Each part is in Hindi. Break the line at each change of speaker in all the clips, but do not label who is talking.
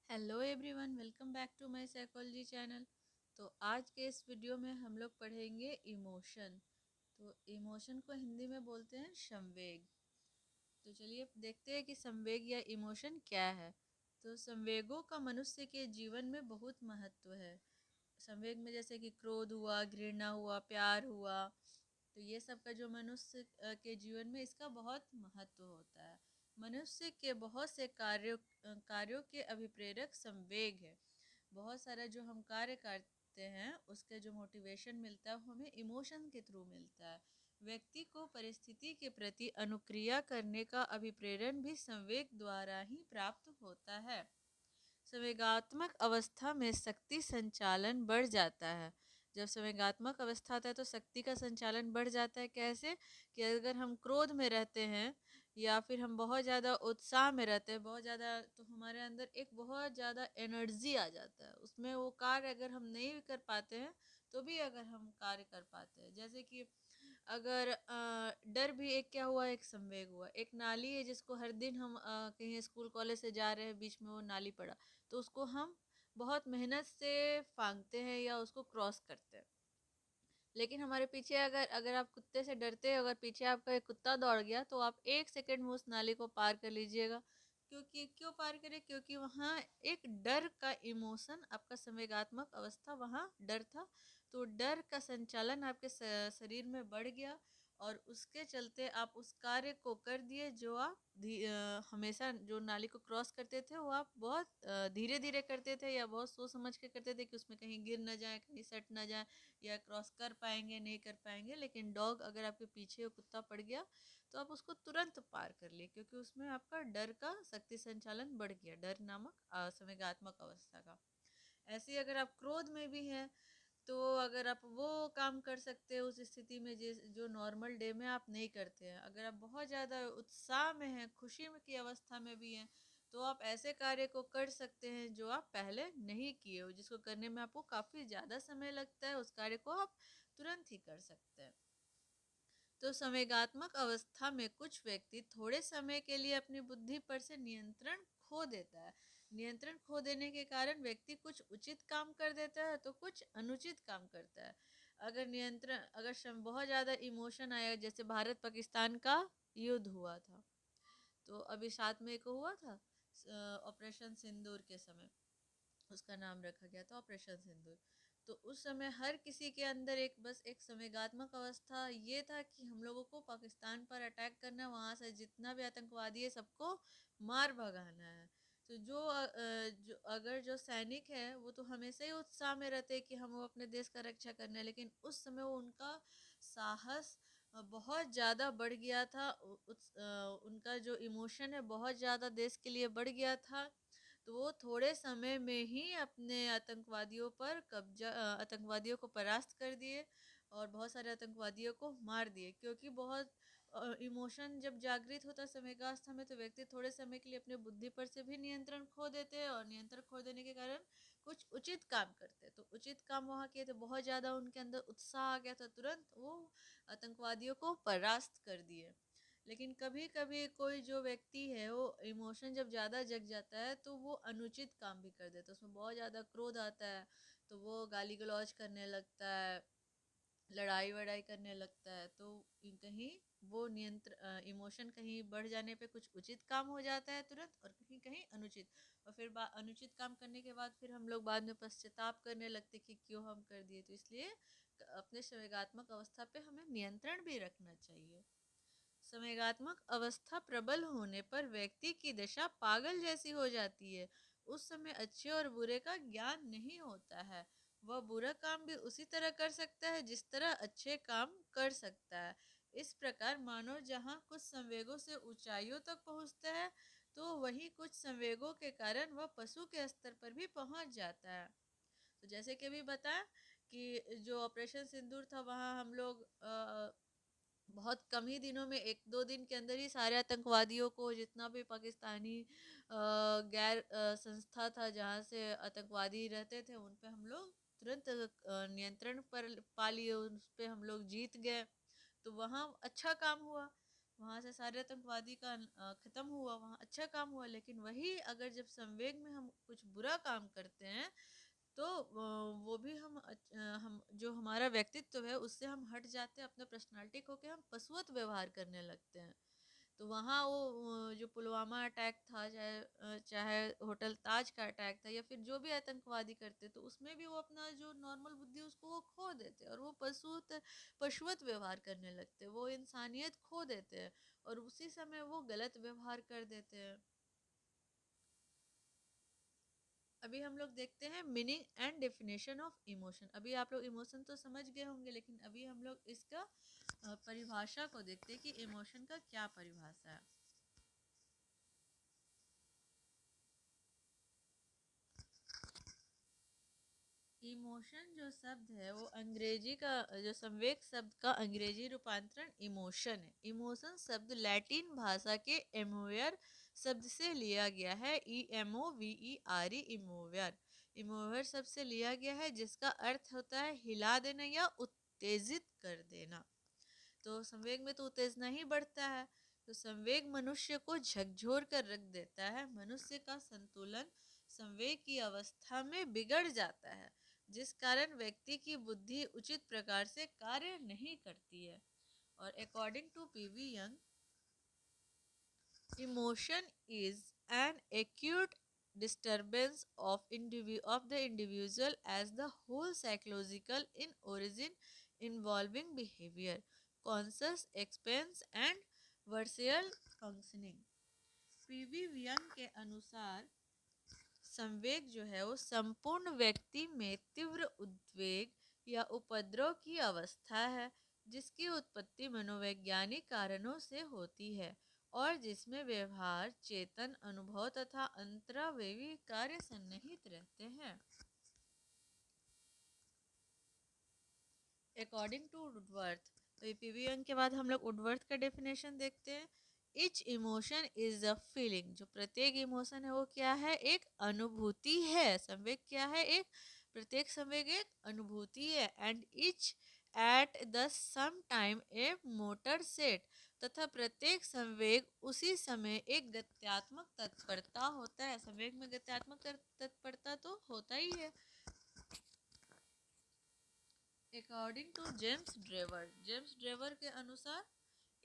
Hello everyone, welcome back to my psychology channel. तो आज के इस वीडियो में हम लोग पढ़ेंगे इमोशन। तो इमोशन को हिंदी में बोलते हैं संवेग। तो चलिए देखते हैं कि संवेग या इमोशन क्या है। तो संवेगों का मनुष्य के जीवन में बहुत महत्व है। संवेग में जैसे कि क्रोध हुआ, घृणा हुआ, प्यार हुआ, तो ये सब का जो मनुष्य के जीवन में इसका बहुत महत्व होता है। मनुष्य के बहुत से कार्यों के अभिप्रेरक संवेग है। बहुत सारा जो हम कार्य करते हैं उसके जो मोटिवेशन मिलता है वो हमें इमोशन के थ्रू मिलता है। व्यक्ति को परिस्थिति के प्रति अनुक्रिया करने का अभिप्रेरण भी संवेग द्वारा ही प्राप्त होता है। संवेगात्मक अवस्था में शक्ति संचालन बढ़ जाता है। जब संवेगात्मक अवस्था आता है तो शक्ति का संचालन बढ़ जाता है। कैसे? कि अगर हम क्रोध में रहते हैं या फिर हम बहुत ज़्यादा उत्साह में रहते हैं, बहुत ज़्यादा, तो हमारे अंदर एक बहुत ज़्यादा एनर्जी आ जाता है। उसमें वो कार्य अगर हम नहीं कर पाते हैं तो भी अगर हम कार्य कर पाते हैं, जैसे कि अगर डर भी एक क्या हुआ, एक संवेग हुआ। एक नाली है जिसको हर दिन हम कहीं स्कूल कॉलेज से जा रहे हैं, बीच में वो नाली पड़ा, तो उसको हम बहुत मेहनत से फांगते हैं या उसको क्रॉस करते हैं। लेकिन हमारे पीछे अगर अगर आप कुत्ते से डरते हैं, अगर पीछे आपका एक कुत्ता दौड़ गया तो आप 1 सेकंड में उस नाली को पार कर लीजिएगा। क्यों पार करें? क्योंकि वहाँ एक डर का इमोशन, आपका संवेगात्मक अवस्था वहाँ डर था। तो डर का संचालन आपके शरीर में बढ़ गया और उसके चलते आप उस कार्य को कर दिए जो आप हमेशा जो नाली को क्रॉस करते थे वो आप बहुत धीरे धीरे करते थे या बहुत सोच समझ के करते थे कि उसमें कहीं गिर ना जाए, कहीं सट ना जाए, या क्रॉस कर पाएंगे नहीं कर पाएंगे। लेकिन डॉग अगर आपके पीछे कुत्ता पड़ गया तो आप उसको तुरंत पार कर लिए, क्योंकि उसमें आपका डर का शक्ति संचालन बढ़ गया, डर नामक संवेगात्मक अवस्था का। ऐसे ही अगर आप क्रोध में भी हैं तो अगर आप वो काम कर सकते हैं उस स्थिति में जिस जो नॉर्मल डे में आप नहीं करते हैं। अगर आप बहुत ज़्यादा उत्साह में हैं, खुशी में की अवस्था में भी हैं, तो आप ऐसे कार्य को कर सकते हैं जो आप पहले नहीं किए हो, जिसको करने में आपको काफ़ी ज़्यादा समय लगता है, उस कार्य को आप तुरंत ही कर सकते हैं। तो संवेगात्मक अवस्था में कुछ व्यक्ति थोड़े समय के लिए अपनी बुद्धि पर से नियंत्रण खो देता है। नियंत्रण खो देने के कारण व्यक्ति कुछ उचित काम कर देता है तो कुछ अनुचित काम करता है। अगर बहुत ज़्यादा इमोशन आया, जैसे भारत पाकिस्तान का युद्ध हुआ था, तो अभी 7 मई को हुआ था, ऑपरेशन सिंदूर के समय उसका नाम रखा गया था ऑपरेशन सिंदूर। तो उस समय हर किसी के अंदर एक संवेगात्मक अवस्था ये था कि हम लोगों को पाकिस्तान पर अटैक करना, वहाँ से जितना भी आतंकवादी है सबको मार भगाना है। तो जो सैनिक है वो तो हमेशा ही उत्साह में रहते हैं कि हम वो अपने देश का रक्षा करना है, लेकिन उस समय वो उनका साहस बहुत ज़्यादा बढ़ गया था। उनका जो इमोशन है बहुत ज़्यादा देश के लिए बढ़ गया था। तो वो थोड़े समय में ही अपने आतंकवादियों को परास्त कर दिए और बहुत सारे आतंकवादियों को मार दिए। क्योंकि बहुत इमोशन जब जागृत होता है संवेगावस्था में, तो व्यक्ति थोड़े समय के लिए अपने बुद्धि पर से भी नियंत्रण खो देते हैं और नियंत्रण खो देने के कारण कुछ उचित काम करते हैं। तो उचित काम वहाँ किए थे, बहुत ज़्यादा उनके अंदर उत्साह आ गया था, तुरंत वो आतंकवादियों को परास्त कर दिए। लेकिन कभी कभी कोई जो व्यक्ति है वो इमोशन जब ज़्यादा जग जाता है तो वो अनुचित काम भी कर देता है, उसमें बहुत ज़्यादा क्रोध आता है, तो वो गाली गलौज करने लगता है, लड़ाई वड़ाई करने लगता है। तो कहीं वो नियंत्रण इमोशन कहीं बढ़ जाने पे कुछ उचित काम हो जाता है तुरंत, और कहीं कहीं अनुचित। और फिर अनुचित काम करने के बाद फिर हम लोग बाद में पश्चाताप करने लगते कि क्यों हम कर दिए। तो इसलिए अपने संवेगात्मक अवस्था पे हमें नियंत्रण भी रखना चाहिए। संवेगात्मक अवस्था प्रबल होने पर व्यक्ति की दशा पागल जैसी हो जाती है। उस समय अच्छे और बुरे का ज्ञान नहीं होता है। वह बुरा काम भी उसी तरह कर सकता है जिस तरह अच्छे काम कर सकता है। इस प्रकार मानव जहाँ कुछ संवेगों से ऊंचाइयों तक पहुँचता है, तो वहीं कुछ संवेगों के कारण वह पशु के स्तर पर भी पहुँच जाता है। तो जैसे कि अभी बताया कि जो ऑपरेशन सिंदूर था, वहाँ हम लोग बहुत कम ही दिनों में, 1-2 दिन के अंदर ही सारे आतंकवादियों को, जितना भी पाकिस्तानी गैर संस्था था जहाँ से आतंकवादी रहते थे, उन पे हम लोग तुरंत नियंत्रण पर पा लिए, उस पे हम लोग जीत गए। तो वहाँ अच्छा काम हुआ। वहाँ से सारे आतंकवादी का ख़त्म हुआ, वहाँ अच्छा काम हुआ। लेकिन वही अगर जब संवेग में हम कुछ बुरा काम करते हैं तो वो भी हम जो हमारा व्यक्तित्व है उससे हम हट जाते हैं, अपने पर्सनालिटी खो के हम पशुवत व्यवहार करने लगते हैं। तो वहाँ वो जो पुलवामा अटैक था, चाहे होटल ताज का अटैक था, या फिर जो भी आतंकवादी करते, तो उसमें भी वो अपना जो नॉर्मल बुद्धि उसको वो खो देते और वो पशुवत व्यवहार करने लगते, वो इंसानियत खो देते हैं और उसी समय वो गलत व्यवहार कर देते हैं। अभी हम लोग देखते हैं meaning and definition of emotion. अभी आप लोग इमोशन तो समझ गए होंगे, लेकिन अभी हम लोग इसका परिभाषा को देखते हैं कि इमोशन का क्या परिभाषा है। इमोशन जो शब्द है वो अंग्रेजी का, जो संवेग शब्द का अंग्रेजी रूपांतरण इमोशन है। इमोशन शब्द लैटिन भाषा के एमोयर शब्द से लिया गया है। EMOVER, इमोवर। इमोवर शब्द से लिया गया है जिसका अर्थ होता है हिला देना या उत्तेजित कर देना। तो संवेग में तो उत्तेजना ही बढ़ता है। तो संवेग मनुष्य को झकझोर कर रख देता है। मनुष्य का संतुलन संवेग की अवस्था में बिगड़ जाता है, जिस कारण व्यक्ति की बुद्धि उचित प्रकार से कार्य नहीं करती है। और according to PV Young, emotion is an acute disturbance of the individual as the whole psychological in origin involving behavior, conscious expense and virtual functioning। PV व्यंग के अनुसार संवेग जो है वो संपूर्ण व्यक्ति में तीव्र उद्वेग या उपद्रव की अवस्था है, जिसकी उत्पत्ति मनोवैज्ञानिक कारणों से होती है और जिसमें व्यवहार, चेतन, अनुभव तथा अंतरावेवी कार्य सन्निहित रहते हैं। अकॉर्डिंग टू वुडवर्थ, तो PV यंग के बाद हम लोग वुडवर्थ का डेफिनेशन देखते हैं। Etch emotion is a feeling, जो प्रत्येक इमोशन है वो क्या है, एक अनुभूति है। संवेग क्या है, एक प्रत्येक संवेग एक अनुभूति है। And each at the same time a motor set, तथा प्रत्येक संवेग उसी समय एक गत्यात्मक तत्परता होता है। संवेग में गत्यात्मक तत्परता तो होता ही है। अकॉर्डिंग टू जेम्स ड्रेवर के अनुसार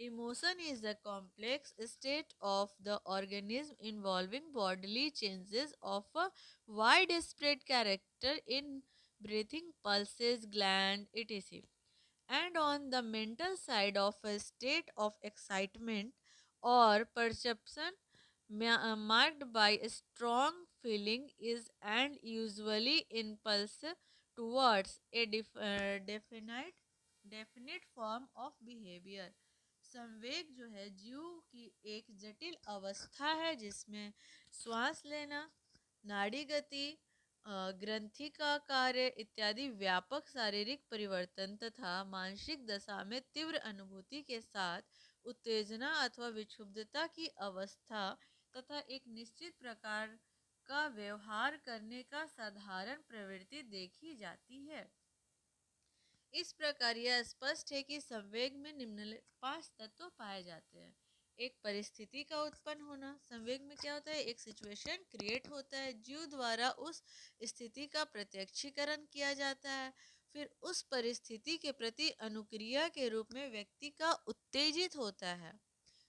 emotion is a complex state of the organism involving bodily changes of a widespread character in breathing, pulses, gland, etc. And on the mental side of a state of excitement or perception marked by a strong feeling is and usually impulse towards a definite form of behavior। संवेग जो है जीव की एक जटिल अवस्था है जिसमें श्वास लेना, नाड़ी गति, ग्रंथि का कार्य इत्यादि व्यापक शारीरिक परिवर्तन तथा मानसिक दशा में तीव्र अनुभूति के साथ उत्तेजना अथवा विक्षुब्धता की अवस्था तथा एक निश्चित प्रकार का व्यवहार करने का साधारण प्रवृत्ति देखी जाती है। इस प्रकार यह स्पष्ट है कि संवेग में निम्नलिखित 5 तत्व पाए जाते हैं। एक परिस्थिति का उत्पन्न होना। संवेग में क्या होता है, एक सिचुएशन क्रिएट होता है, जीव द्वारा उस स्थिति का प्रत्यक्षीकरण किया जाता है। फिर उस परिस्थिति के प्रति अनुक्रिया के रूप में व्यक्ति का उत्तेजित होता है।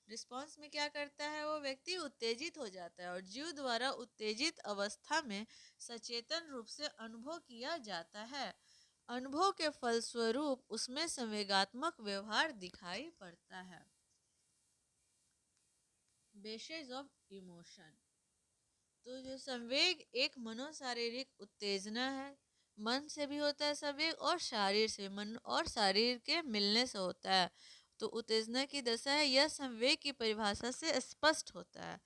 रिस्पॉन्स में क्या करता है, वो व्यक्ति उत्तेजित हो जाता है और जीव द्वारा उत्तेजित अवस्था में सचेतन रूप से अनुभव किया जाता है। अनुभव के फलस्वरूप उसमें संवेगात्मक व्यवहार दिखाई पड़ता है। बेसेस ऑफ इमोशन, तो जो संवेग एक मनोशारीरिक उत्तेजना है, मन से भी होता है संवेग और शरीर से, मन और शरीर के मिलने से होता है। तो उत्तेजना की दशा है, यह संवेग की परिभाषा से स्पष्ट होता है।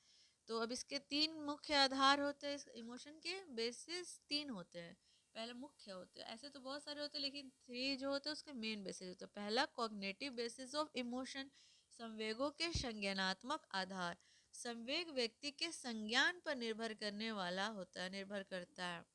तो अब इसके 3 मुख्य आधार होते हैं। इस इमोशन के बेसिस 3 होते हैं। पहले मुख्य होते हैं, ऐसे तो बहुत सारे होते हैं लेकिन 3 जो होते हैं उसके मेन बेसिस होते हैं। पहला कॉग्निटिव बेसिस ऑफ इमोशन, संवेगों के संज्ञानात्मक आधार। संवेग व्यक्ति के संज्ञान पर निर्भर करने वाला होता है, निर्भर करता है।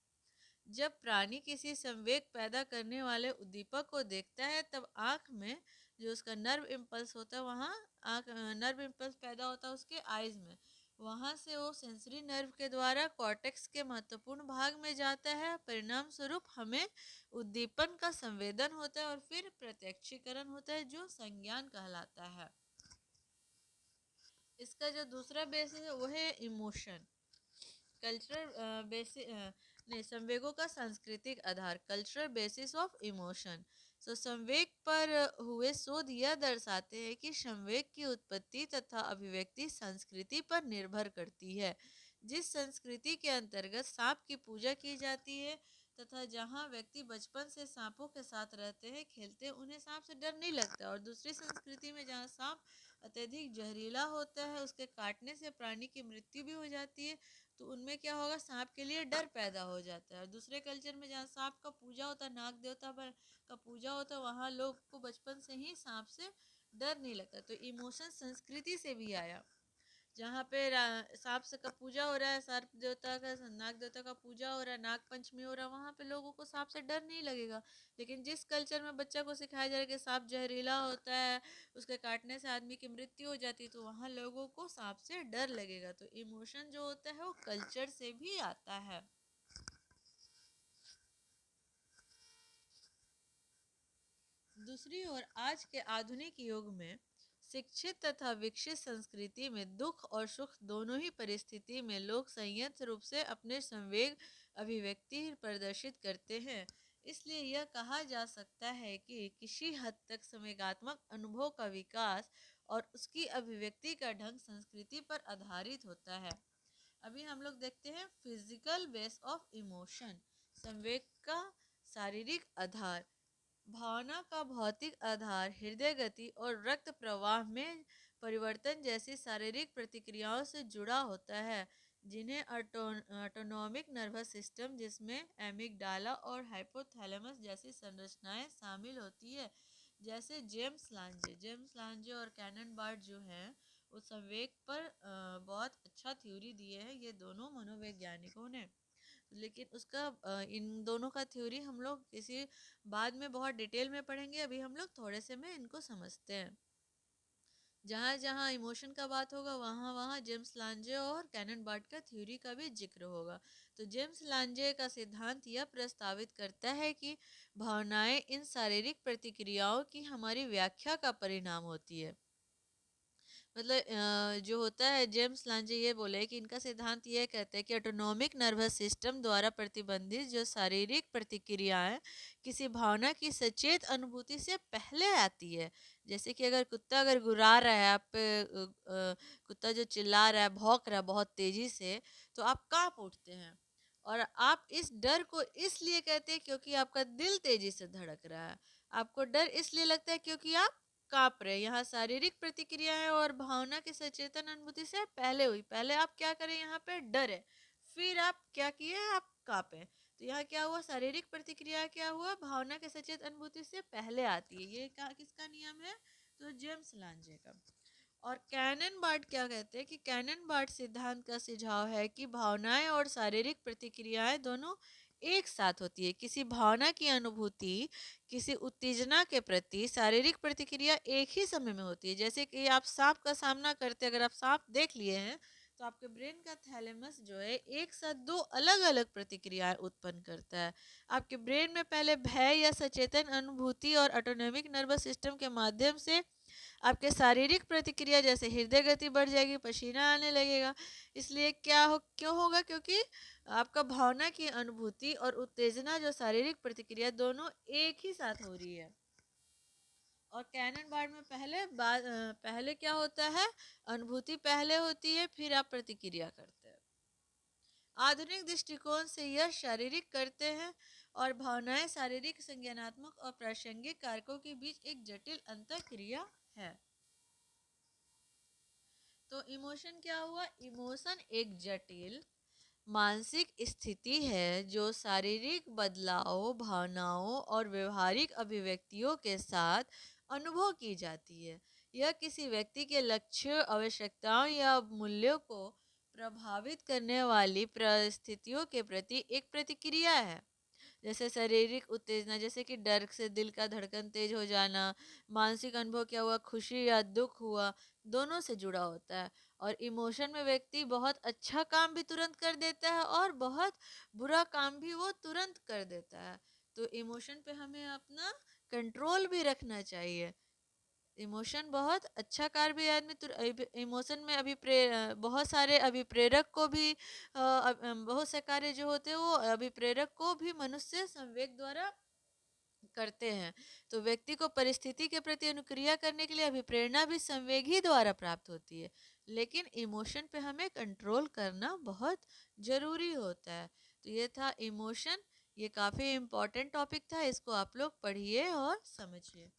जब प्राणी किसी संवेग पैदा करने वाले उद्दीपक को देखता है तब आँख में जो उसका नर्व इम्पल्स होता है वहाँ आँख नर्व इम्पल्स पैदा होता है उसके आइज़ में, वहाँ से वो सेंसरी नर्व के द्वारा कॉर्टेक्स के महत्वपूर्ण भाग में जाता है। परिणाम स्वरूप हमें उद्दीपन का संवेदन होता है और फिर प्रत्यक्षीकरण होता है जो संज्ञान कहलाता है। इसका जो दूसरा बेसिस है वो है इमोशन। कल्चरल बेसिस नहीं, संवेगों का सांस्कृतिक आधार, कल्चरल बेसिस ऑफ इमोशन। सो संवेग पर हुए शोध यह दर्शाते हैं कि संवेग की उत्पत्ति तथा अभिव्यक्ति संस्कृति पर निर्भर करती है। जिस संस्कृति के अंतर्गत सांप की पूजा की जाती है तथा जहाँ व्यक्ति बचपन से सांपों के साथ रहते हैं खेलते हैं, उन्हें सांप से डर नहीं लगता, और दूसरी संस्कृति में जहाँ सांप अत्यधिक जहरीला होता है, उसके काटने से प्राणी की मृत्यु भी हो जाती है, तो उनमें क्या होगा, सांप के लिए डर पैदा हो जाता है। और दूसरे कल्चर में जहाँ सांप का पूजा होता है, नाग देवता पर का पूजा होता है, वहाँ लोग को बचपन से ही सांप से डर नहीं लगता। तो इमोशन संस्कृति से भी आया। जहाँ पे सांप से का पूजा हो रहा है, सर्प देवता का, नाग देवता का पूजा हो रहा है, नाग पंचमी हो रहा है, वहाँ पे लोगों को सांप से डर नहीं लगेगा। लेकिन जिस कल्चर में बच्चा को सिखाया जा रहा है कि सांप जहरीला होता है, उसके काटने से आदमी की मृत्यु हो जाती है, तो वहाँ लोगों को सांप से डर लगेगा। तो इमोशन जो होता है वो कल्चर से भी आता है। दूसरी ओर आज के आधुनिक युग में शिक्षित तथा विकसित संस्कृति में दुख और सुख दोनों ही परिस्थिति में लोग संयंत्र रूप से अपने संवेग अभिव्यक्ति प्रदर्शित करते हैं। इसलिए यह कहा जा सकता है कि किसी हद तक संवेगात्मक अनुभव का विकास और उसकी अभिव्यक्ति का ढंग संस्कृति पर आधारित होता है। अभी हम लोग देखते हैं फिजिकल बेस ऑफ इमोशन, संवेग का शारीरिक आधार। भावना का भौतिक आधार हृदय गति और रक्त प्रवाह में परिवर्तन जैसी शारीरिक प्रतिक्रियाओं से जुड़ा होता है, जिन्हें ऑटोनॉमिक नर्वस सिस्टम, जिसमें एमिगडाला और हाइपोथैलेमस जैसी संरचनाएं शामिल होती है। जैसे जेम्स लांजे और कैनन बार्ट जो हैं वो संवेग पर बहुत अच्छा थ्योरी दिए हैं, ये दोनों मनोवैज्ञानिकों ने। लेकिन उसका इन दोनों का थ्योरी हम लोग किसी बाद में बहुत डिटेल में पढ़ेंगे, अभी हम लोग थोड़े से में इनको समझते हैं। जहाँ जहाँ इमोशन का बात होगा वहाँ वहाँ जेम्स लांजे और कैनन बार्ट का थ्योरी का भी जिक्र होगा। तो जेम्स लांजे का सिद्धांत यह प्रस्तावित करता है कि भावनाएं इन शारीरिक प्रतिक्रियाओं की हमारी व्याख्या का परिणाम होती है। मतलब जो होता है, जेम्स लांजे ये बोले कि इनका सिद्धांत ये कहते हैं कि ऑटोनॉमिक नर्वस सिस्टम द्वारा प्रतिबंधित जो शारीरिक प्रतिक्रियाएं किसी भावना की सचेत अनुभूति से पहले आती है। जैसे कि अगर कुत्ता अगर गुर्रा रहा है आप पे, कुत्ता जो चिल्ला रहा है, भौंक रहा है बहुत तेजी से, तो आप कांप उठते हैं। और आप इस डर को इसलिए कहते हैं क्योंकि आपका दिल तेजी से धड़क रहा है। आपको डर इसलिए लगता है क्योंकि आप काँप रहे। यहाँ शारीरिक प्रतिक्रिया है और भावना की सचेतन अनुभूति से पहले हुई। पहले आप क्या करें, यहाँ पे डर है, फिर आप क्या किए, आप काँपे। तो यहाँ क्या हुआ, शारीरिक प्रतिक्रिया क्या हुआ, भावना के सचेत अनुभूति से पहले आती है। ये क्या किसका नियम है, तो जेम्स लांजे का। और कैनन बार्ट क्या कहते हैं कि कैनन बार्ट सिद्धांत का सुझाव है कि भावनाएं और शारीरिक प्रतिक्रियाएं दोनों एक साथ होती है। किसी भावना की अनुभूति किसी उत्तेजना के प्रति शारीरिक प्रतिक्रिया एक ही समय में होती है। जैसे कि आप सांप का सामना करते, अगर आप सांप देख लिए हैं तो आपके ब्रेन का थैलेमस जो है एक साथ दो अलग अलग प्रतिक्रियाएं उत्पन्न करता है। आपके ब्रेन में पहले भय या सचेतन अनुभूति और ऑटोनॉमिक नर्वस सिस्टम के माध्यम से आपके शारीरिक प्रतिक्रिया जैसे हृदय गति बढ़ जाएगी, पसीना आने लगेगा। इसलिए क्यों होगा, क्योंकि आपका भावना की अनुभूति और उत्तेजना जो शारीरिक प्रतिक्रिया दोनों एक ही साथ हो रही है। और कैनन बार्ड में पहले क्या होता है, अनुभूति पहले होती है, फिर आप प्रतिक्रिया करते हैं। आधुनिक दृष्टिकोण से यह शारीरिक करते हैं और भावनाएं शारीरिक, संज्ञानात्मक और प्रासंगिक कारकों के बीच एक जटिल अंतःक्रिया है। तो इमोशन क्या हुआ, इमोशन एक जटिल मानसिक स्थिति है जो शारीरिक बदलावों, भावनाओं और व्यवहारिक अभिव्यक्तियों के साथ अनुभव की जाती है। यह किसी व्यक्ति के लक्ष्य, आवश्यकताओं या मूल्यों को प्रभावित करने वाली परिस्थितियों के प्रति एक प्रतिक्रिया है। जैसे शारीरिक उत्तेजना, जैसे कि डर से दिल का धड़कन तेज हो जाना, मानसिक अनुभव क्या हुआ, खुशी या दुख हुआ, दोनों से जुड़ा होता है। और इमोशन में व्यक्ति बहुत अच्छा काम भी तुरंत कर देता है और बहुत बुरा काम भी वो तुरंत कर देता है। तो इमोशन पे हमें अपना कंट्रोल भी रखना चाहिए। इमोशन बहुत अच्छा कार्य भी आदमी इमोशन में बहुत सारे अभिप्रेरक को भी बहुत से कार्य जो होते हैं वो अभिप्रेरक को भी मनुष्य संवेग द्वारा करते हैं। तो व्यक्ति को परिस्थिति के प्रति अनुक्रिया करने के लिए अभिप्रेरणा भी संवेग ही द्वारा प्राप्त होती है, लेकिन इमोशन पे हमें कंट्रोल करना बहुत जरूरी होता है। तो ये था इमोशन। ये काफ़ी इम्पोर्टेंट टॉपिक था, इसको आप लोग पढ़िए और समझिए।